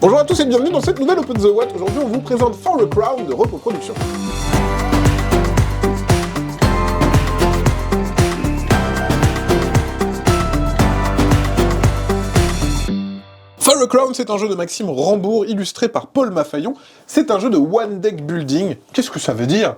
Bonjour à tous et bienvenue dans cette nouvelle Open the What. Aujourd'hui, on vous présente For the Crown de Repos Productions. For the Crown, c'est un jeu de Maxime Rambourg, illustré par Paul Maffaillon. C'est un jeu de One Deck Building. Qu'est-ce que ça veut dire?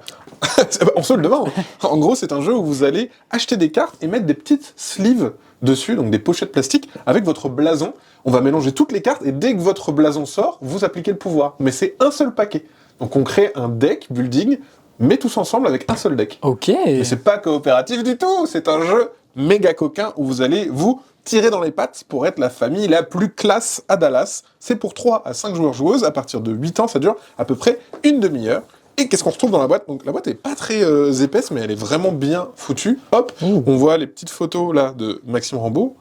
On se le demande. En gros, c'est un jeu où vous allez acheter des cartes et mettre des petites sleeves dessus, donc des pochettes plastiques, avec votre blason. On va mélanger toutes les cartes, et dès que votre blason sort, vous appliquez le pouvoir. Mais c'est un seul paquet. Donc on crée un deck building, mais tous ensemble avec un seul deck. Ok. Et c'est pas coopératif du tout, c'est un jeu méga coquin où vous allez vous tirer dans les pattes pour être la famille la plus classe à Dallas. C'est pour 3 à 5 joueurs-joueuses, à partir de 8 ans, ça dure à peu près une demi-heure. Et qu'est-ce qu'on retrouve dans la boîte? Donc la boîte est pas très épaisse, mais elle est vraiment bien foutue. Hop, on voit les petites photos là de Maxime Rambourg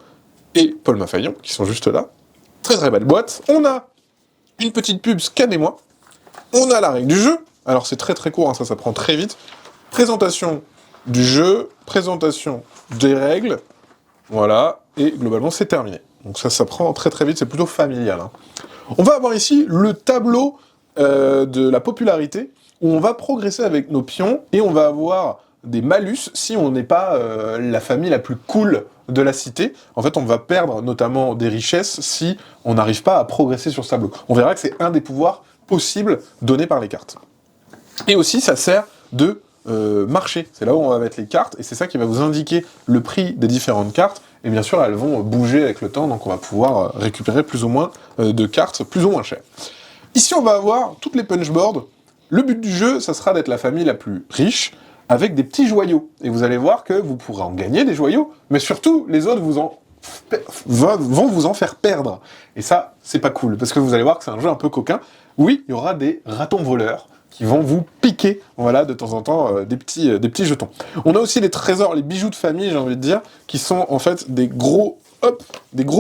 et Paul Maffaillon, qui sont juste là. Très très belle boîte. On a une petite pub Scan et moi. On a la règle du jeu. Alors c'est très très court, hein, ça prend très vite. Présentation du jeu, présentation des règles. Voilà, et globalement c'est terminé. Donc ça prend très très vite, c'est plutôt familial. Hein. On va avoir ici le tableau de la popularité, où on va progresser avec nos pions, et on va avoir des malus si on n'est pas la famille la plus cool de la cité. En fait, on va perdre notamment des richesses si on n'arrive pas à progresser sur ce tableau. On verra que c'est un des pouvoirs possibles donnés par les cartes. Et aussi, ça sert de marché. C'est là où on va mettre les cartes, et c'est ça qui va vous indiquer le prix des différentes cartes. Et bien sûr, elles vont bouger avec le temps, donc on va pouvoir récupérer plus ou moins de cartes plus ou moins chères. Ici, on va avoir toutes les punchboards. Le but du jeu, ça sera d'être la famille la plus riche, avec des petits joyaux. Et vous allez voir que vous pourrez en gagner des joyaux, mais surtout, les autres vont vous en faire perdre. Et ça, c'est pas cool, parce que vous allez voir que c'est un jeu un peu coquin. Oui, il y aura des ratons voleurs qui vont vous piquer, voilà, de temps en temps, des petits jetons. On a aussi les trésors, les bijoux de famille, j'ai envie de dire, qui sont en fait des gros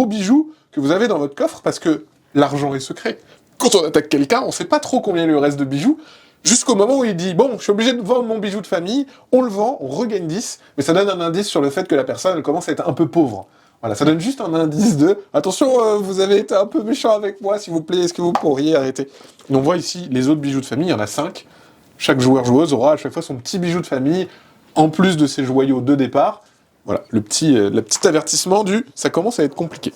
bijoux que vous avez dans votre coffre, parce que l'argent est secret. Quand on attaque quelqu'un, on sait pas trop combien il lui reste de bijoux, jusqu'au moment où il dit « Bon, je suis obligé de vendre mon bijou de famille », on le vend, on regagne 10, mais ça donne un indice sur le fait que la personne, elle commence à être un peu pauvre. Voilà, ça donne juste un indice de « Attention, vous avez été un peu méchant avec moi, s'il vous plaît, est-ce que vous pourriez arrêter ?» Et on voit ici les autres bijoux de famille, il y en a 5. Chaque joueur-joueuse aura à chaque fois son petit bijou de famille, en plus de ses joyaux de départ. Voilà, le petit avertissement du « Ça commence à être compliqué ».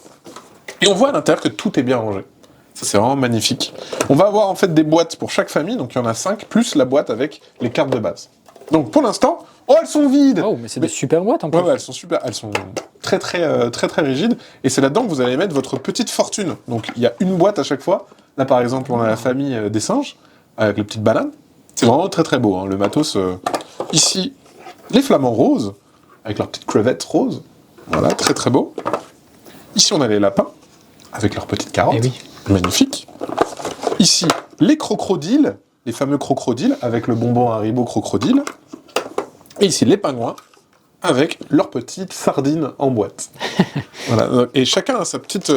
Et on voit à l'intérieur que tout est bien rangé. Ça, c'est vraiment magnifique. On va avoir en fait des boîtes pour chaque famille, donc il y en a 5, plus la boîte avec les cartes de base. Donc pour l'instant, oh, elles sont vides! Oh, mais c'est des super boîtes en plus. Ouais, elles sont super, elles sont très rigides, et c'est là-dedans que vous allez mettre votre petite fortune. Donc il y a une boîte à chaque fois. Là par exemple, on a la famille des singes, avec les petites bananes. C'est vraiment très très beau, hein, le matos. Ici, les flamants roses, avec leurs petites crevettes roses. Voilà, très très beau. Ici on a les lapins, avec leurs petites carottes. Eh oui. Magnifique. Ici, les crocodiles, les fameux crocodiles, avec le bonbon Haribo crocodile. Et ici, les pingouins, avec leurs petites sardines en boîte. Voilà. Et chacun a sa petite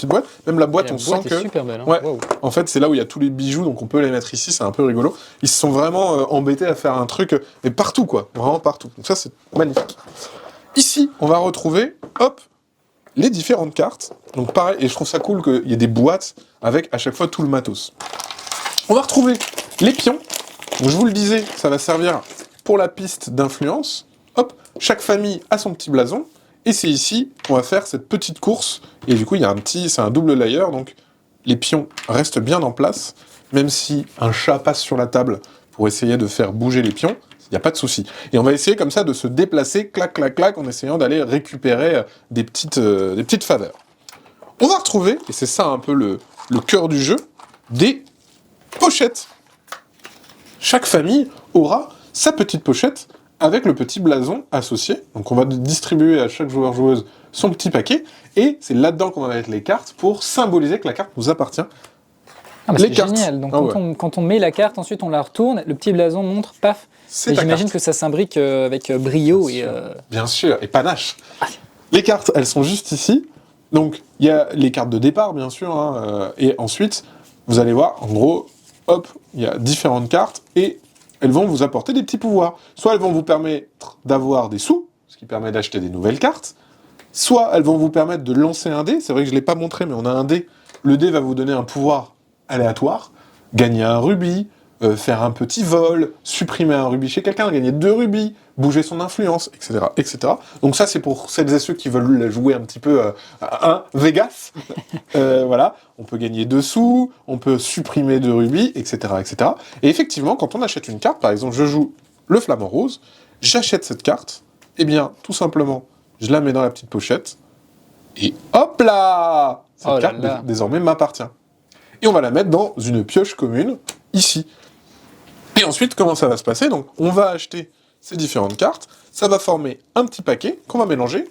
boîte. Même la boîte, Et la on boîte sent est que... super belle, hein. Ouais. Wow. En fait, c'est là où il y a tous les bijoux, donc on peut les mettre ici, c'est un peu rigolo. Ils se sont vraiment embêtés à faire un truc, mais partout, quoi. Vraiment partout. Donc ça, c'est magnifique. Ici, on va retrouver, hop, les différentes cartes. Donc pareil, et je trouve ça cool qu'il y ait des boîtes avec à chaque fois tout le matos. On va retrouver les pions. Donc je vous le disais, ça va servir pour la piste d'influence. Hop, chaque famille a son petit blason. Et c'est ici qu'on va faire cette petite course. Et du coup, il y a c'est un double layer, donc les pions restent bien en place. Même si un chat passe sur la table pour essayer de faire bouger les pions, il n'y a pas de souci. Et on va essayer comme ça de se déplacer, clac, clac, clac, en essayant d'aller récupérer des petites faveurs. On va retrouver, et c'est ça un peu le cœur du jeu, des pochettes. Chaque famille aura sa petite pochette avec le petit blason associé. Donc on va distribuer à chaque joueur-joueuse son petit paquet, et c'est là-dedans qu'on va mettre les cartes pour symboliser que la carte nous appartient. Ah, bah Les c'est cartes. génial. Donc Ah quand on met la carte, ensuite on la retourne, le petit blason montre, paf. C'est Et ta j'imagine carte. que ça s'imbrique avec brio Bien et... sûr. Bien sûr, et panache. Les cartes, elles sont juste ici. Donc, il y a les cartes de départ, bien sûr, hein, et ensuite, vous allez voir, en gros, hop, il y a différentes cartes, et elles vont vous apporter des petits pouvoirs. Soit elles vont vous permettre d'avoir des sous, ce qui permet d'acheter des nouvelles cartes, soit elles vont vous permettre de lancer un dé, c'est vrai que je ne l'ai pas montré, mais on a un dé Le dé va vous donner un pouvoir aléatoire, gagner un rubis, faire un petit vol, supprimer un rubis chez quelqu'un, gagner 2 rubis, bouger son influence, etc., etc. Donc ça, c'est pour celles et ceux qui veulent jouer un petit peu à un Vegas. Voilà, on peut gagner 2 sous, on peut supprimer 2 rubis, etc., etc. Et effectivement, quand on achète une carte, par exemple, je joue le flamant rose, j'achète cette carte, eh bien, tout simplement, je la mets dans la petite pochette, et hop là! Cette Oh là carte, là. désormais, m'appartient. Et on va la mettre dans une pioche commune, ici. Et ensuite, comment ça va se passer? Donc, on va acheter ces différentes cartes, ça va former un petit paquet qu'on va mélanger,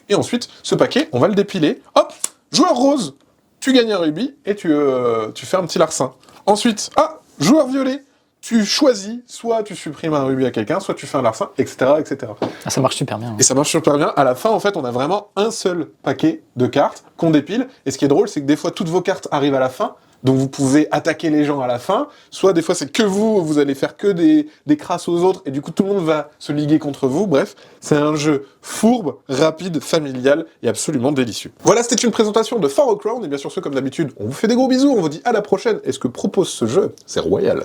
et ensuite, ce paquet, on va le dépiler. Hop! Joueur rose! Tu gagnes un rubis, et tu fais un petit larcin. Ensuite, joueur violet! Tu choisis, soit tu supprimes un rubis à quelqu'un, soit tu fais un larcin, etc., etc. Ah, ça marche super bien. Et ça marche super bien. À la fin, en fait, on a vraiment un seul paquet de cartes qu'on dépile. Et ce qui est drôle, c'est que des fois, toutes vos cartes arrivent à la fin. Donc vous pouvez attaquer les gens à la fin. Soit des fois, c'est que vous allez faire que des crasses aux autres. Et du coup, tout le monde va se liguer contre vous. Bref, c'est un jeu fourbe, rapide, familial et absolument délicieux. Voilà, c'était une présentation de For a Crown. Et bien sûr, comme d'habitude, on vous fait des gros bisous. On vous dit à la prochaine. Et ce que propose ce jeu, c'est royal.